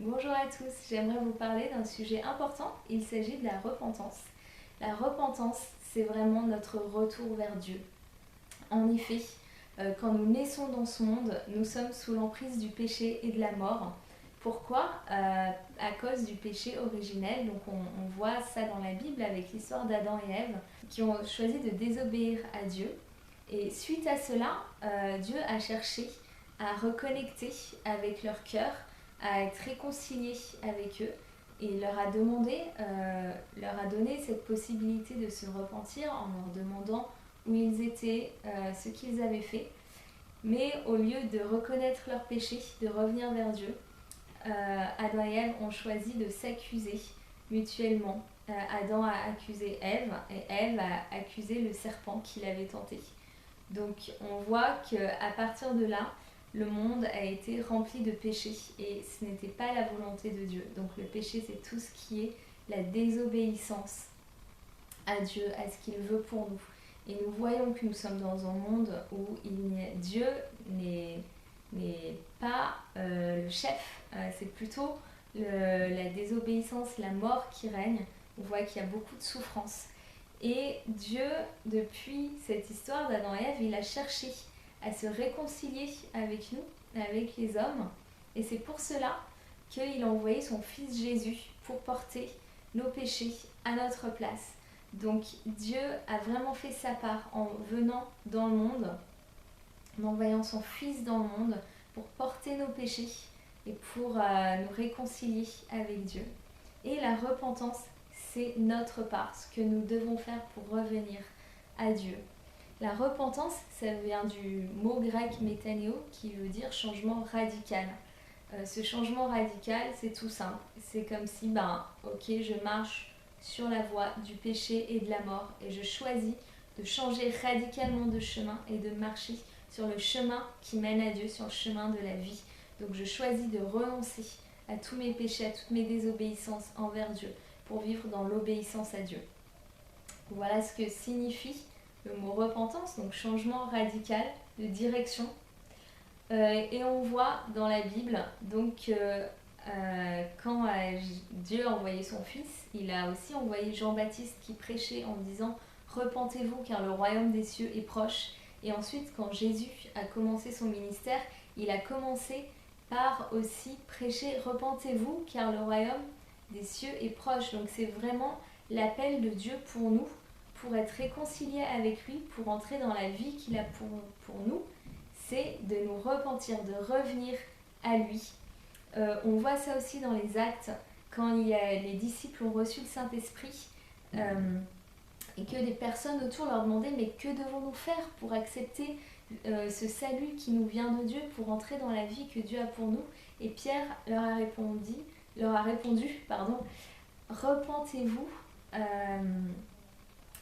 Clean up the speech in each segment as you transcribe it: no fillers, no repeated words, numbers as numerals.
Bonjour à tous, j'aimerais vous parler d'un sujet important, il s'agit de la repentance. La repentance, c'est vraiment notre retour vers Dieu. En effet, quand nous naissons dans ce monde, nous sommes sous l'emprise du péché et de la mort. Pourquoi À cause du péché originel. Donc on voit ça dans la Bible avec l'histoire d'Adam et Ève qui ont choisi de désobéir à Dieu. Et suite à cela, Dieu a cherché à reconnecter avec leur cœur, à être réconcilié avec eux. Et il leur a leur a donné cette possibilité de se repentir en leur demandant où ils étaient, ce qu'ils avaient fait. Mais au lieu de reconnaître leur péché, de revenir vers Dieu, Adam et Ève ont choisi de s'accuser mutuellement. Adam a accusé Ève et Ève a accusé le serpent qui l'avait tenté. Donc on voit qu'à partir de là, le monde a été rempli de péché et ce n'était pas la volonté de Dieu. Donc le péché, c'est tout ce qui est la désobéissance à Dieu, à ce qu'il veut pour nous. Et nous voyons que nous sommes dans un monde où Dieu n'est pas le chef, c'est plutôt la désobéissance, la mort qui règne. On voit qu'il y a beaucoup de souffrance. Et Dieu, depuis cette histoire d'Adam et Ève, il a cherché à se réconcilier avec nous, avec les hommes. Et c'est pour cela qu'il a envoyé son fils Jésus pour porter nos péchés à notre place. Donc Dieu a vraiment fait sa part en venant dans le monde, en envoyant son fils dans le monde pour porter nos péchés et pour nous réconcilier avec Dieu. Et la repentance, c'est notre part, ce que nous devons faire pour revenir à Dieu. La repentance, ça vient du mot grec métaneo qui veut dire changement radical. Ce changement radical, c'est tout simple. C'est comme si, ok, je marche sur la voie du péché et de la mort et je choisis de changer radicalement de chemin et de marcher sur le chemin qui mène à Dieu, sur le chemin de la vie. Donc je choisis de renoncer à tous mes péchés, à toutes mes désobéissances envers Dieu pour vivre dans l'obéissance à Dieu. Voilà ce que signifie le mot repentance, donc changement radical de direction. Et on voit dans la Bible, donc quand Dieu a envoyé son fils, il a aussi envoyé Jean-Baptiste qui prêchait en disant « Repentez-vous car le royaume des cieux est proche ». Et ensuite, quand Jésus a commencé son ministère, il a commencé par aussi prêcher « Repentez-vous car le royaume des cieux est proche ». Donc c'est vraiment l'appel de Dieu pour nous, pour être réconciliés avec lui, pour entrer dans la vie qu'il a pour nous, c'est de nous repentir, de revenir à lui. On voit ça aussi dans les actes, quand les disciples ont reçu le Saint-Esprit et que des personnes autour leur demandaient « Mais que devons-nous faire pour accepter ce salut qui nous vient de Dieu, pour entrer dans la vie que Dieu a pour nous ?» Et Pierre leur a répondu, repentez-vous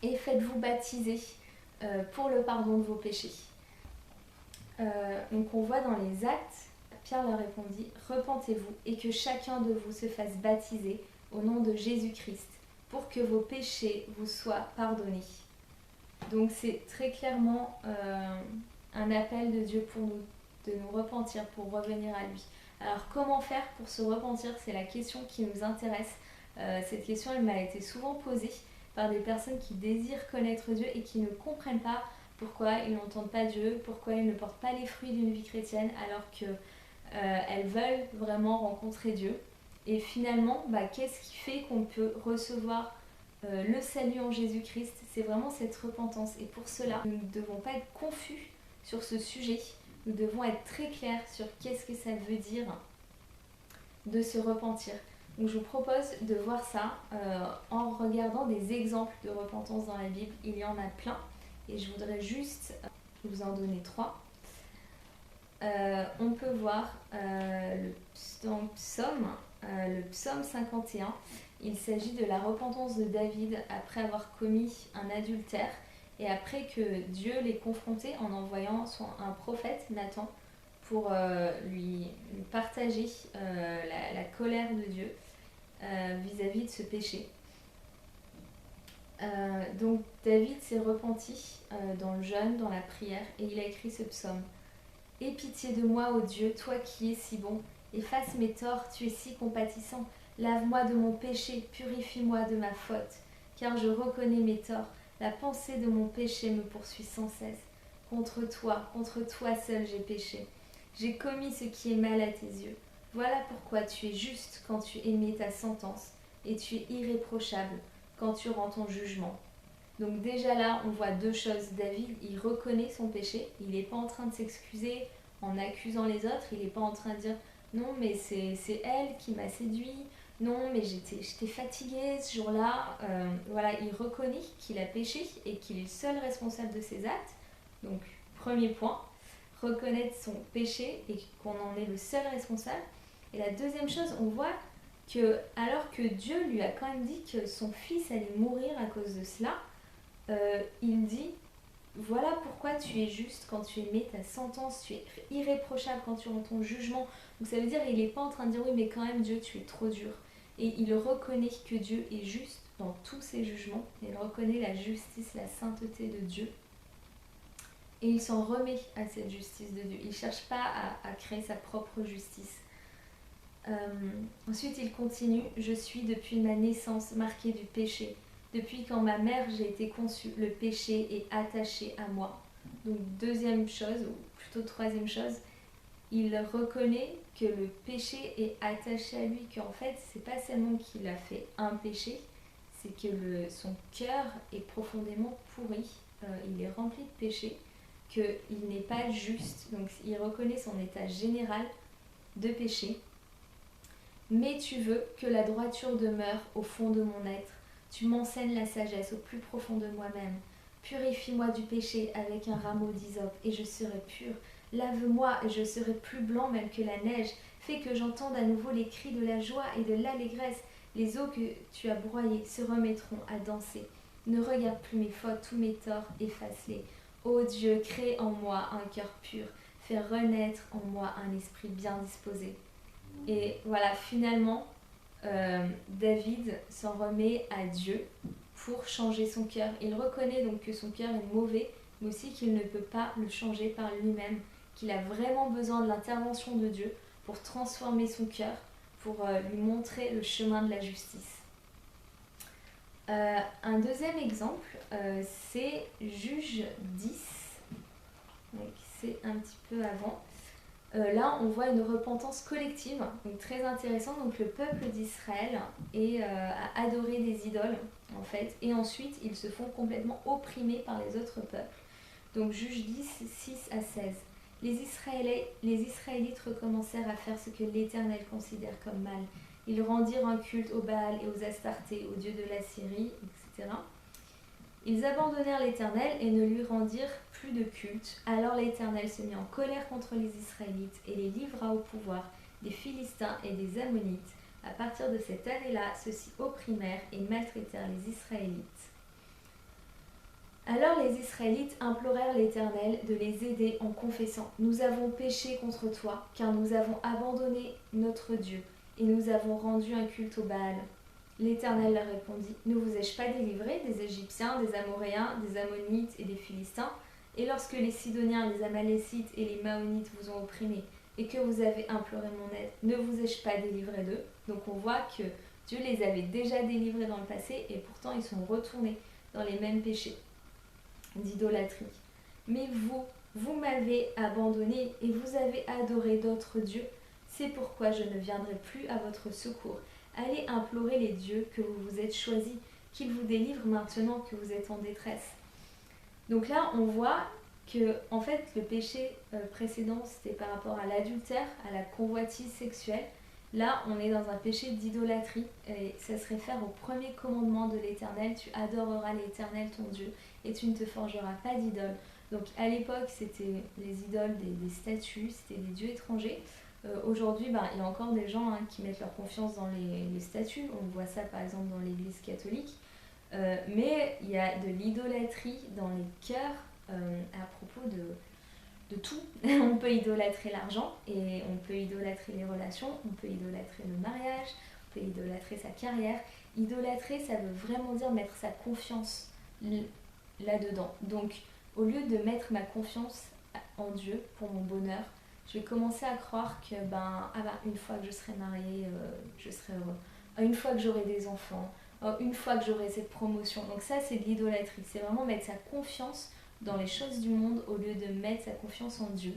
et faites-vous baptiser pour le pardon de vos péchés. Donc on voit dans les actes, Pierre leur répondit « Repentez-vous et que chacun de vous se fasse baptiser au nom de Jésus-Christ pour que vos péchés vous soient pardonnés. » Donc c'est très clairement un appel de Dieu pour nous, de nous repentir, pour revenir à lui. Alors comment faire pour se repentir? C'est la question qui nous intéresse. Cette question, elle m'a été souvent posée par des personnes qui désirent connaître Dieu et qui ne comprennent pas pourquoi ils n'entendent pas Dieu, pourquoi ils ne portent pas les fruits d'une vie chrétienne alors qu'elles veulent vraiment rencontrer Dieu. Et finalement, qu'est-ce qui fait qu'on peut recevoir le salut en Jésus-Christ? C'est vraiment cette repentance. Et pour cela, nous ne devons pas être confus sur ce sujet. Nous devons être très clairs sur qu'est-ce que ça veut dire de se repentir. Donc je vous propose de voir ça en regardant des exemples de repentance dans la Bible. Il y en a plein et je voudrais juste vous en donner 3. On peut voir dans le psaume 51. Il s'agit de la repentance de David après avoir commis un adultère et après que Dieu l'ait confronté en envoyant un prophète, Nathan, pour lui partager la colère de Dieu vis-à-vis de ce péché. Donc David s'est repenti dans le jeûne, dans la prière, et il a écrit ce psaume. « Aie pitié de moi, ô Dieu, toi qui es si bon, Efface mes torts, tu es si compatissant. Lave-moi de mon péché, purifie-moi de ma faute. Car je reconnais mes torts, la pensée de mon péché me poursuit sans cesse. Contre toi seul j'ai péché. J'ai commis ce qui est mal à tes yeux. Voilà pourquoi tu es juste quand tu émets ta sentence, et tu es irréprochable quand tu rends ton jugement. Donc déjà là, on voit deux choses. David, il reconnaît son péché. Il n'est pas en train de s'excuser en accusant les autres. Il n'est pas en train de dire non, mais c'est elle qui m'a séduit. Non, mais j'étais fatiguée ce jour-là. Voilà, il reconnaît qu'il a péché et qu'il est le seul responsable de ses actes. Donc, premier point, reconnaître son péché et qu'on en est le seul responsable. Et la deuxième chose, on voit que alors que Dieu lui a quand même dit que son fils allait mourir à cause de cela, il dit voilà pourquoi tu es juste quand tu émets ta sentence, tu es irréprochable quand tu rends ton jugement. Donc ça veut dire qu'il n'est pas en train de dire oui mais quand même Dieu tu es trop dur. Et il reconnaît que Dieu est juste dans tous ses jugements. Il reconnaît la justice, la sainteté de Dieu. Et il s'en remet à cette justice de Dieu. Il ne cherche pas à créer sa propre justice. Ensuite il continue, je suis depuis ma naissance marqué du péché. Depuis quand ma mère j'ai été conçue, le péché est attaché à moi. Donc deuxième chose, ou plutôt troisième chose, il reconnaît que le péché est attaché à lui, qu'en fait c'est pas seulement qu'il a fait un péché, c'est que son cœur est profondément pourri, il est rempli de péché, qu'il n'est pas juste, donc il reconnaît son état général de péché. Mais tu veux que la droiture demeure au fond de mon être. Tu m'enseignes la sagesse au plus profond de moi-même. Purifie-moi du péché avec un rameau d'hysope et je serai pur. Lave-moi et je serai plus blanc même que la neige. Fais que j'entende à nouveau les cris de la joie et de l'allégresse. Les eaux que tu as broyées se remettront à danser. Ne regarde plus mes fautes, tous mes torts, efface-les. Ô Dieu, crée en moi un cœur pur. Fais renaître en moi un esprit bien disposé. Et voilà, finalement, David s'en remet à Dieu pour changer son cœur. Il reconnaît donc que son cœur est mauvais, mais aussi qu'il ne peut pas le changer par lui-même, qu'il a vraiment besoin de l'intervention de Dieu pour transformer son cœur, pour lui montrer le chemin de la justice. Un deuxième exemple, c'est Juge 10, donc c'est un petit peu avant. Là, on voit une repentance collective, donc très intéressant. Donc le peuple d'Israël a adoré des idoles, en fait, et ensuite ils se font complètement opprimés par les autres peuples. Donc Juge 10, 6 à 16. Les Israélites recommencèrent à faire ce que l'Éternel considère comme mal. Ils rendirent un culte aux Baal et aux Astartés, aux dieux de la Syrie, etc. Ils abandonnèrent l'Éternel et ne lui rendirent plus de culte. Alors l'Éternel se mit en colère contre les Israélites et les livra au pouvoir des Philistins et des Ammonites. À partir de cette année-là, ceux-ci opprimèrent et maltraitèrent les Israélites. Alors les Israélites implorèrent l'Éternel de les aider en confessant « Nous avons péché contre toi, car nous avons abandonné notre Dieu, et nous avons rendu un culte au Baal. » L'Éternel leur répondit « Ne vous ai-je pas délivré des Égyptiens, des Amoréens, des Ammonites et des Philistins? Et lorsque les Sidoniens, les Amalécites et les Maonites vous ont opprimés, et que vous avez imploré mon aide, ne vous ai-je pas délivré d'eux ?» Donc on voit que Dieu les avait déjà délivrés dans le passé, et pourtant ils sont retournés dans les mêmes péchés d'idolâtrie. Mais vous m'avez abandonné et vous avez adoré d'autres dieux. C'est pourquoi je ne viendrai plus à votre secours. Allez implorer les dieux que vous vous êtes choisis, qu'ils vous délivrent maintenant que vous êtes en détresse. Donc là, on voit que en fait, le péché précédent, c'était par rapport à l'adultère, à la convoitise sexuelle. Là, on est dans un péché d'idolâtrie et ça se réfère au premier commandement de l'Éternel. Tu adoreras l'Éternel ton Dieu et tu ne te forgeras pas d'idole. Donc à l'époque, c'était les idoles des statues, c'était des dieux étrangers. Aujourd'hui, il y a encore des gens qui mettent leur confiance dans les statues. On voit ça par exemple dans l'église catholique. Mais il y a de l'idolâtrie dans les cœurs à propos de tout. On peut idolâtrer l'argent et on peut idolâtrer les relations, on peut idolâtrer le mariage, on peut idolâtrer sa carrière. Idolâtrer, ça veut vraiment dire mettre sa confiance là-dedans. Donc, au lieu de mettre ma confiance en Dieu pour mon bonheur, Je vais commencer à croire que une fois que je serai mariée, je serai heureux. Une fois que j'aurai des enfants, une fois que j'aurai cette promotion. Donc ça, c'est de l'idolâtrie. C'est vraiment mettre sa confiance dans les choses du monde au lieu de mettre sa confiance en Dieu.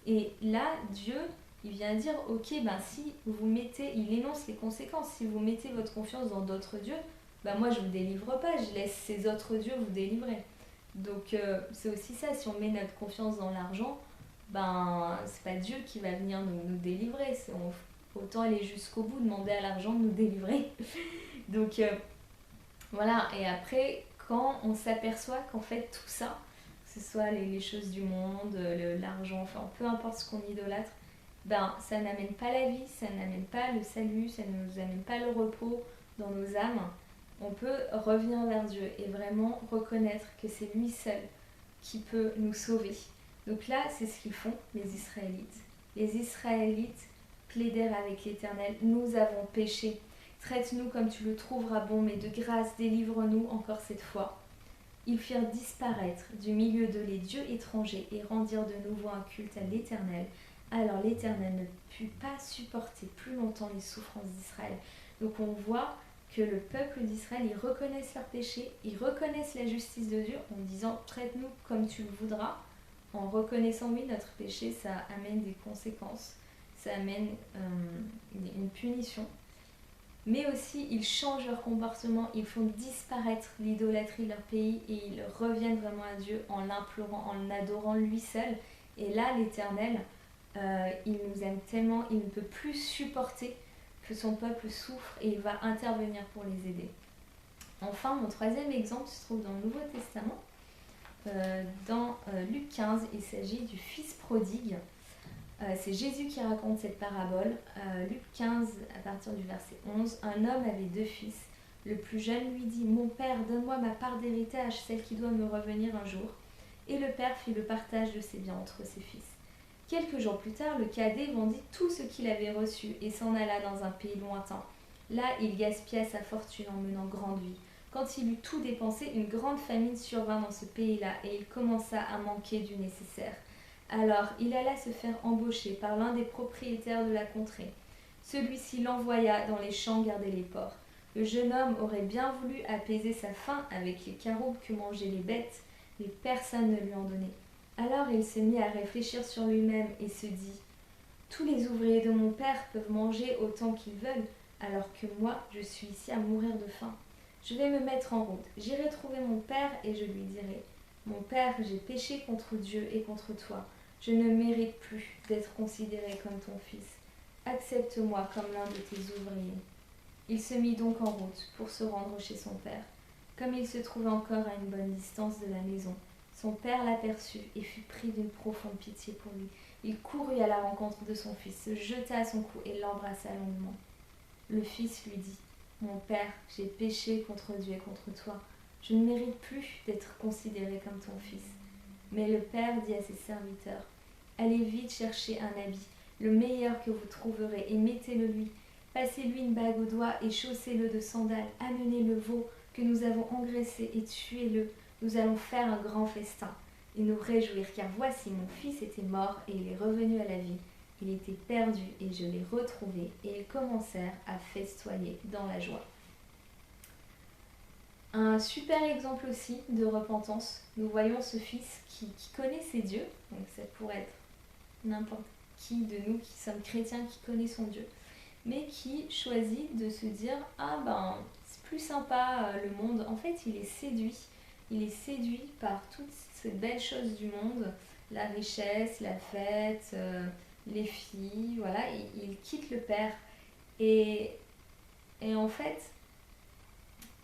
Et là, Dieu, il vient dire, ok, si vous mettez, il énonce les conséquences. Si vous mettez votre confiance dans d'autres dieux, moi je ne vous délivre pas, je laisse ces autres dieux vous délivrer. Donc c'est aussi ça, si on met notre confiance dans l'argent, c'est pas Dieu qui va venir nous délivrer. Autant aller jusqu'au bout, demander à l'argent de nous délivrer. Donc voilà, et après, quand on s'aperçoit qu'en fait tout ça, que ce soit les choses du monde, l'argent, enfin peu importe ce qu'on idolâtre, ça n'amène pas la vie, ça n'amène pas le salut, ça ne nous amène pas le repos dans nos âmes. On peut revenir vers Dieu et vraiment reconnaître que c'est lui seul qui peut nous sauver. Donc là, c'est ce qu'ils font, les Israélites. Les Israélites plaidèrent avec l'Éternel, nous avons péché. Traite-nous comme tu le trouveras bon, mais de grâce, délivre-nous encore cette fois. Ils firent disparaître du milieu d'eux les dieux étrangers et rendirent de nouveau un culte à l'Éternel. Alors l'Éternel ne put pas supporter plus longtemps les souffrances d'Israël. Donc on voit que le peuple d'Israël, ils reconnaissent leurs péchés, ils reconnaissent la justice de Dieu en disant « traite-nous comme tu le voudras ». En reconnaissant, oui, notre péché, ça amène des conséquences, ça amène une punition. Mais aussi, ils changent leur comportement, ils font disparaître l'idolâtrie de leur pays et ils reviennent vraiment à Dieu en l'implorant, en l'adorant lui seul. Et là, l'Éternel, il nous aime tellement, il ne peut plus supporter que son peuple souffre et il va intervenir pour les aider. Enfin, mon troisième exemple se trouve dans le Nouveau Testament. Dans Luc 15, il s'agit du fils prodigue. C'est Jésus qui raconte cette parabole. Luc 15, à partir du verset 11, un homme avait 2 fils. Le plus jeune lui dit « Mon père, donne-moi ma part d'héritage, celle qui doit me revenir un jour. » Et le père fit le partage de ses biens entre ses fils. Quelques jours plus tard, le cadet vendit tout ce qu'il avait reçu et s'en alla dans un pays lointain. Là, il gaspilla sa fortune en menant grande vie. Quand il eut tout dépensé, une grande famine survint dans ce pays-là et il commença à manquer du nécessaire. Alors, il alla se faire embaucher par l'un des propriétaires de la contrée. Celui-ci l'envoya dans les champs garder les porcs. Le jeune homme aurait bien voulu apaiser sa faim avec les caroubes que mangeaient les bêtes, mais personne ne lui en donnait. Alors il se mit à réfléchir sur lui-même et se dit « Tous les ouvriers de mon père peuvent manger autant qu'ils veulent, alors que moi, je suis ici à mourir de faim. Je vais me mettre en route. J'irai trouver mon père et je lui dirai « Mon père, j'ai péché contre Dieu et contre toi. Je ne mérite plus d'être considéré comme ton fils. Accepte-moi comme l'un de tes ouvriers. » Il se mit donc en route pour se rendre chez son père. Comme il se trouvait encore à une bonne distance de la maison, son père l'aperçut et fut pris d'une profonde pitié pour lui. Il courut à la rencontre de son fils, se jeta à son cou et l'embrassa longuement. Le fils lui dit « Mon père, j'ai péché contre Dieu et contre toi. Je ne mérite plus d'être considéré comme ton fils. » Mais le père dit à ses serviteurs « Allez vite chercher un habit, le meilleur que vous trouverez, et mettez-le lui. Passez-lui une bague au doigt et chaussez-le de sandales. Amenez le veau que nous avons engraissé et tuez-le. Nous allons faire un grand festin et nous réjouir, car voici mon fils était mort et il est revenu à la vie. Il était perdu et je l'ai retrouvé. » Et ils commencèrent à festoyer dans la joie. Un super exemple aussi de repentance. Nous voyons ce fils qui connaît ses dieux, donc ça pourrait être n'importe qui de nous qui sommes chrétiens qui connaît son Dieu, mais qui choisit de se dire « Ah c'est plus sympa le monde ». En fait, il est séduit par toutes ces belles choses du monde, la richesse, la fête, les filles, voilà, il quitte le père. Et en fait,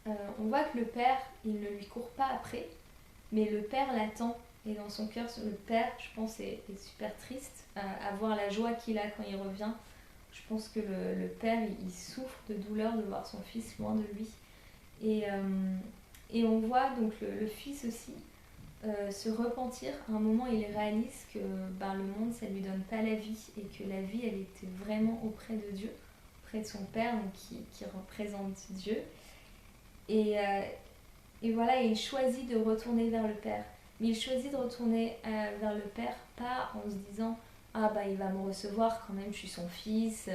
on voit que le père, il ne lui court pas après, mais le père l'attend. Et dans son cœur, le père, je pense, est super triste à voir la joie qu'il a quand il revient. Je pense que le père, il souffre de douleur de voir son fils loin de lui. Et on voit donc le fils aussi se repentir. À un moment, il réalise que le monde, ça ne lui donne pas la vie et que la vie, elle était vraiment auprès de Dieu, auprès de son père, donc qui représente Dieu. Et voilà, il choisit de retourner vers le père. Mais il choisit de retourner vers le père, pas en se disant « ah bah il va me recevoir quand même, je suis son fils,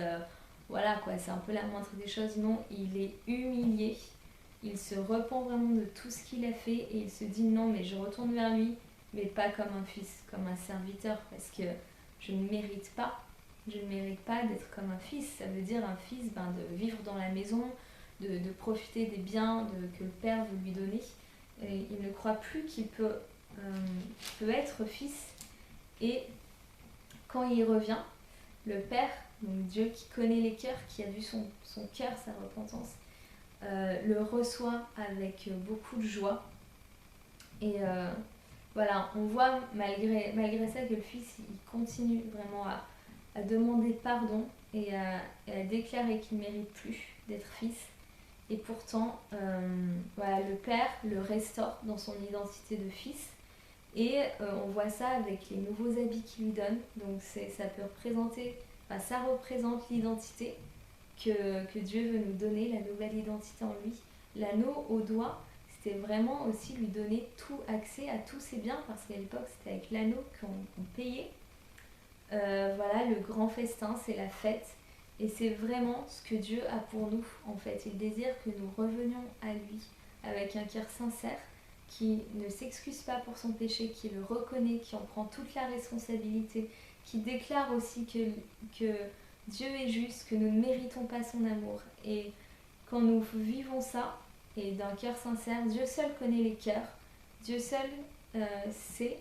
voilà quoi, c'est un peu la moindre des choses. Non, il est humilié, il se repent vraiment de tout ce qu'il a fait et il se dit non mais je retourne vers lui, mais pas comme un fils, comme un serviteur, parce que je ne mérite pas. Je ne mérite pas d'être comme un fils. Ça veut dire un fils, de vivre dans la maison, de profiter des biens que le père veut lui donner. Et il ne croit plus qu'il peut être fils. Et quand il revient, le père, donc Dieu qui connaît les cœurs, qui a vu son cœur, sa repentance, le reçoit avec beaucoup de joie. Et voilà, on voit malgré ça que le fils il continue vraiment à demander pardon et à déclarer qu'il ne mérite plus d'être fils. Et pourtant, voilà, le père le restaure dans son identité de fils. Et on voit ça avec les nouveaux habits qu'il lui donne. Donc ça peut représenter, ça représente l'identité que Dieu veut nous donner, la nouvelle identité en lui. L'anneau au doigt, c'était vraiment aussi lui donner tout accès à tous ses biens, parce qu'à l'époque c'était avec l'anneau qu'on payait. Voilà, le grand festin, c'est la fête. Et c'est vraiment ce que Dieu a pour nous, en fait. Il désire que nous revenions à lui avec un cœur sincère, qui ne s'excuse pas pour son péché, qui le reconnaît, qui en prend toute la responsabilité, qui déclare aussi que Dieu est juste, que nous ne méritons pas son amour. Et quand nous vivons ça, et d'un cœur sincère, Dieu seul connaît les cœurs, Dieu seul sait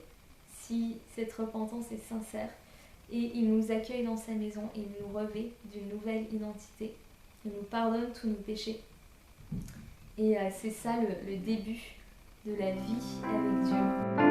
si cette repentance est sincère. Et il nous accueille dans sa maison et il nous revêt d'une nouvelle identité. Il nous pardonne tous nos péchés. Et c'est ça le début de la vie avec Dieu.